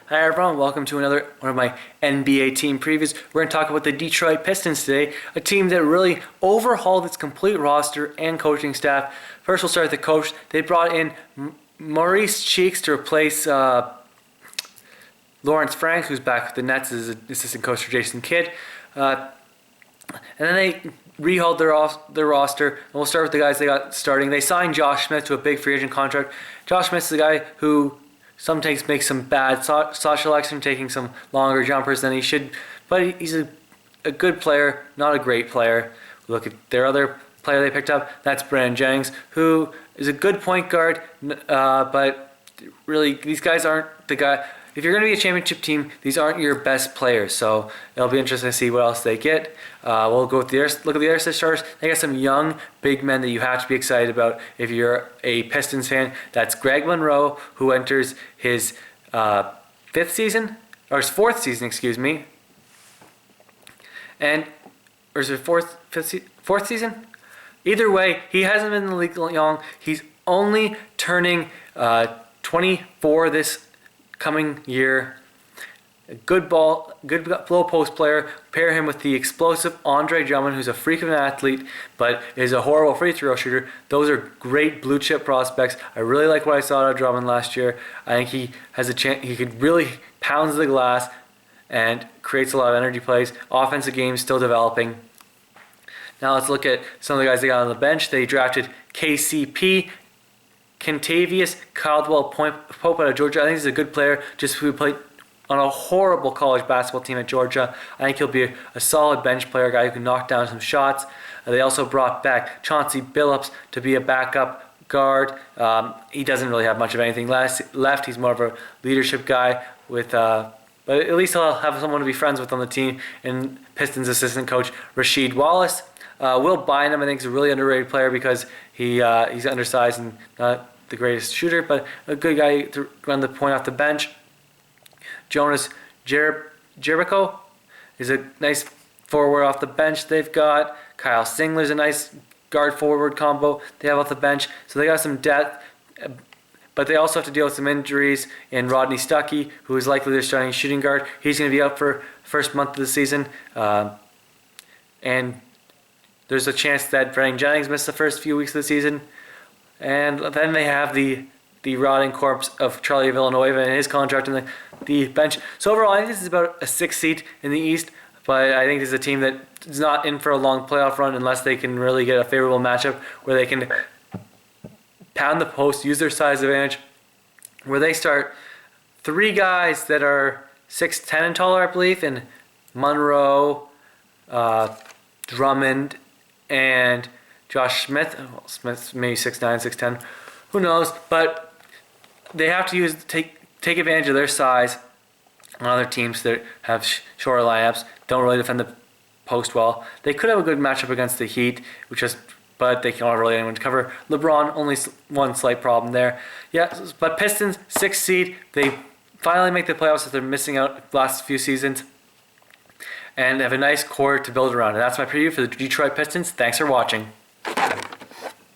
Hi everyone, welcome to another one of my NBA team previews. We're going to talk about the Detroit Pistons today, a team that really overhauled its complete roster and coaching staff. First we'll start with the coach. They brought in Maurice Cheeks to replace Lawrence Frank, who's back with the Nets as assistant coach for Jason Kidd. And then they rehauled their roster. And we'll start with the guys they got starting. They signed Josh Smith to a big free agent contract. Josh Smith is a guy who sometimes makes some bad shot selection, taking some longer jumpers than he should. But he's a good player, not a great player. Look at their other player they picked up. That's Brandon Jennings, who is a good point guard. But really, these guys aren't the guy. If you're going to be a championship team, these aren't your best players. So it'll be interesting to see what else they get. We'll go with look at the other starters. They got some young big men that you have to be excited about if you're a Pistons fan. That's Greg Monroe, who enters his fourth season, excuse me. Or is it fourth season? Either way, he hasn't been in the league long. He's only turning 24 this coming year. A good low post player. Pair him with the explosive Andre Drummond, who's a freak of an athlete, but is a horrible free throw shooter. Those are great blue chip prospects. I really like what I saw out of Drummond last year. I think he has a chance. He could really pound the glass and creates a lot of energy plays. Offensive game still developing. Now let's look at some of the guys they got on the bench. They drafted KCP. Kentavious Caldwell-Pope out of Georgia. I think he's a good player, just who played on a horrible college basketball team at Georgia. I think he'll be a solid bench player, a guy who can knock down some shots. They also brought back Chauncey Billups to be a backup guard. He doesn't really have much of anything left. He's more of a leadership guy but at least he'll have someone to be friends with on the team. And Pistons assistant coach Rasheed Wallace. Will Bynum, I think, is a really underrated player because he's undersized and not the greatest shooter, but a good guy to run the point off the bench. Jonas Jericho is a nice forward off the bench they've got. Kyle Singler's a nice guard-forward combo they have off the bench. So they got some depth, but they also have to deal with some injuries in Rodney Stuckey, who is likely their starting shooting guard. He's going to be out for first month of the season. And there's a chance that Brandon Jennings missed the first few weeks of the season. And then they have the rotting corpse of Charlie Villanueva and his contract in the bench. So overall, I think this is about a 6th seed in the East. But I think this is a team that is not in for a long playoff run unless they can really get a favorable matchup where they can pound the post, use their size advantage, where they start 3 guys that are 6'10 and taller, I believe, in Monroe, Drummond, and Josh Smith. Well, Smith's maybe 6'9", 6'10". Who knows? But they have to take advantage of their size on other teams that have shorter lineups, don't really defend the post well. They could have a good matchup against the Heat, but they can't really anyone to cover. LeBron, only one slight problem there. Yeah, but Pistons, 6th seed. They finally make the playoffs after missing out the last few seasons, and have a nice core to build around. And that's my preview for the Detroit Pistons. Thanks for watching.